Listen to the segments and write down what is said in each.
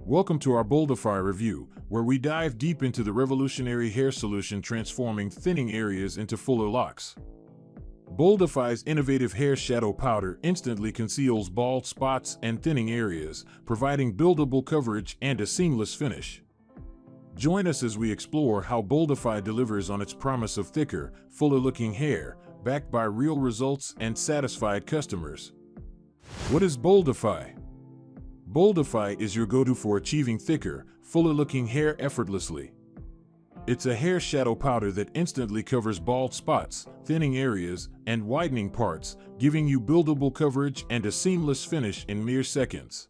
Welcome to our Boldify review, where we dive deep into the revolutionary hair solution transforming thinning areas into fuller locks. Boldify's innovative hair shadow powder instantly conceals bald spots and thinning areas, providing buildable coverage and a seamless finish. Join us as we explore how Boldify delivers on its promise of thicker, fuller-looking hair, backed by real results and satisfied customers. What is Boldify? Boldify is your go-to for achieving thicker, fuller-looking hair effortlessly. It's a hair shadow powder that instantly covers bald spots, thinning areas, and widening parts, giving you buildable coverage and a seamless finish in mere seconds.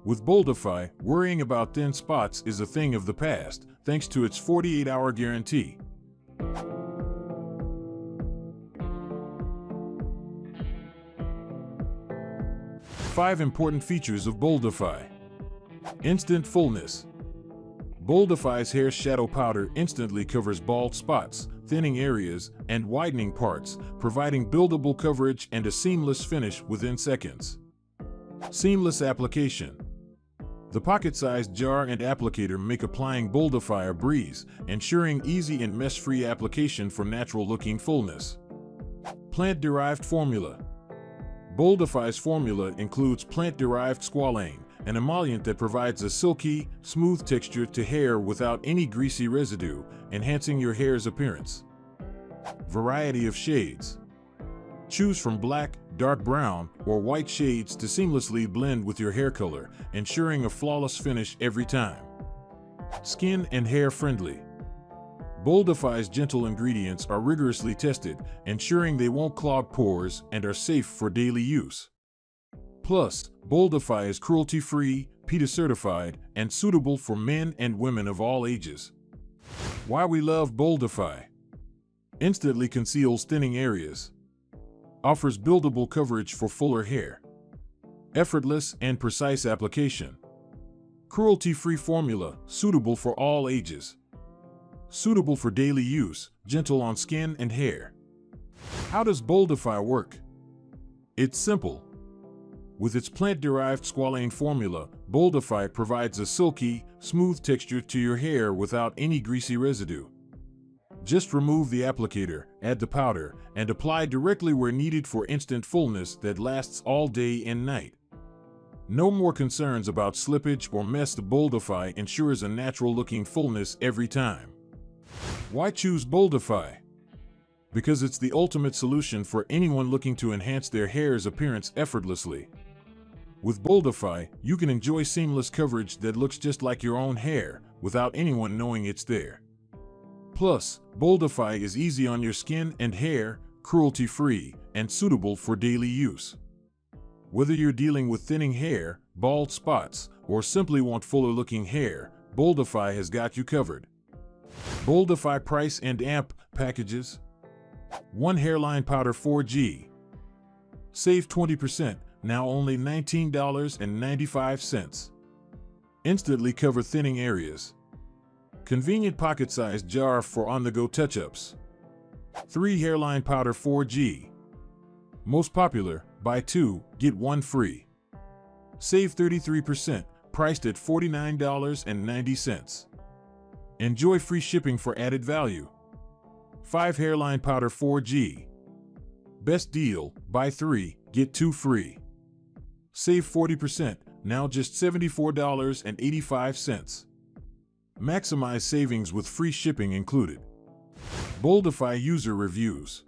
With Boldify, worrying about thin spots is a thing of the past, thanks to its 48-hour guarantee. Five important features of Boldify. Instant fullness. Boldify's hair shadow powder instantly covers bald spots, thinning areas, and widening parts, providing buildable coverage and a seamless finish within seconds. Seamless application. The pocket-sized jar and applicator make applying Boldify a breeze, ensuring easy and mess-free application for natural-looking fullness. Plant-derived formula. Boldify's formula includes plant-derived squalane, an emollient that provides a silky, smooth texture to hair without any greasy residue, enhancing your hair's appearance. Variety of shades. Choose from black, dark brown, or white shades to seamlessly blend with your hair color, ensuring a flawless finish every time. Skin and hair friendly. Boldify's gentle ingredients are rigorously tested, ensuring they won't clog pores and are safe for daily use. Plus, Boldify is cruelty-free, PETA certified, and suitable for men and women of all ages. Why we love Boldify. Instantly conceals thinning areas. Offers buildable coverage for fuller hair. Effortless and precise application. Cruelty-free formula, suitable for all ages. Suitable for daily use, gentle on skin and hair. How does Boldify work? It's simple. With its plant-derived squalane formula, Boldify provides a silky, smooth texture to your hair without any greasy residue. Just remove the applicator, add the powder, and apply directly where needed for instant fullness that lasts all day and night. No more concerns about slippage or mess. The Boldify ensures a natural-looking fullness every time. Why choose Boldify? Because it's the ultimate solution for anyone looking to enhance their hair's appearance effortlessly. With Boldify, you can enjoy seamless coverage that looks just like your own hair, without anyone knowing it's there. Plus, Boldify is easy on your skin and hair, cruelty-free, and suitable for daily use. Whether you're dealing with thinning hair, bald spots, or simply want fuller-looking hair, Boldify has got you covered. Boldify price and amp packages. 1 Hairline Powder 4G. Save 20%, now only $19.95. Instantly cover thinning areas. Convenient pocket-sized jar for on-the-go touch-ups. 3 Hairline Powder 4G. Most popular, buy 2, get 1 free. Save 33%, priced at $49.90. Enjoy free shipping for added value. 5 Hairline Powder 4G. Best deal, buy 3, get 2 free. Save 40%, now just $74.85. Maximize savings with free shipping included. Boldify user reviews.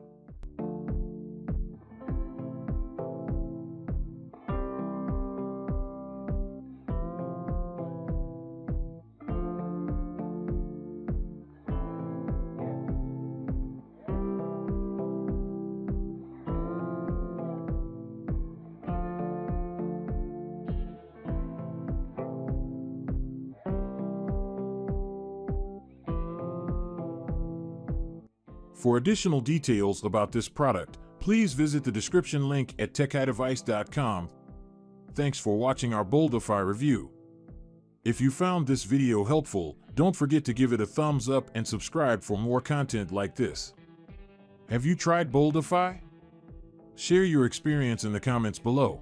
For additional details about this product, please visit the description link at techidevice.com. Thanks for watching our Boldify review. If you found this video helpful, don't forget to give it a thumbs up and subscribe for more content like this. Have you tried Boldify? Share your experience in the comments below.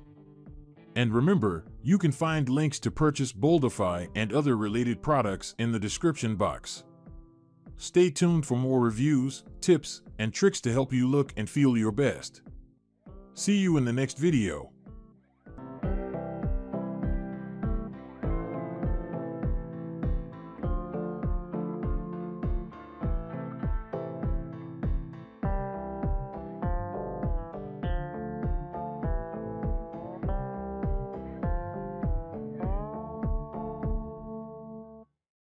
And remember, you can find links to purchase Boldify and other related products in the description box. Stay tuned for more reviews, tips, and tricks to help you look and feel your best. See you in the next video.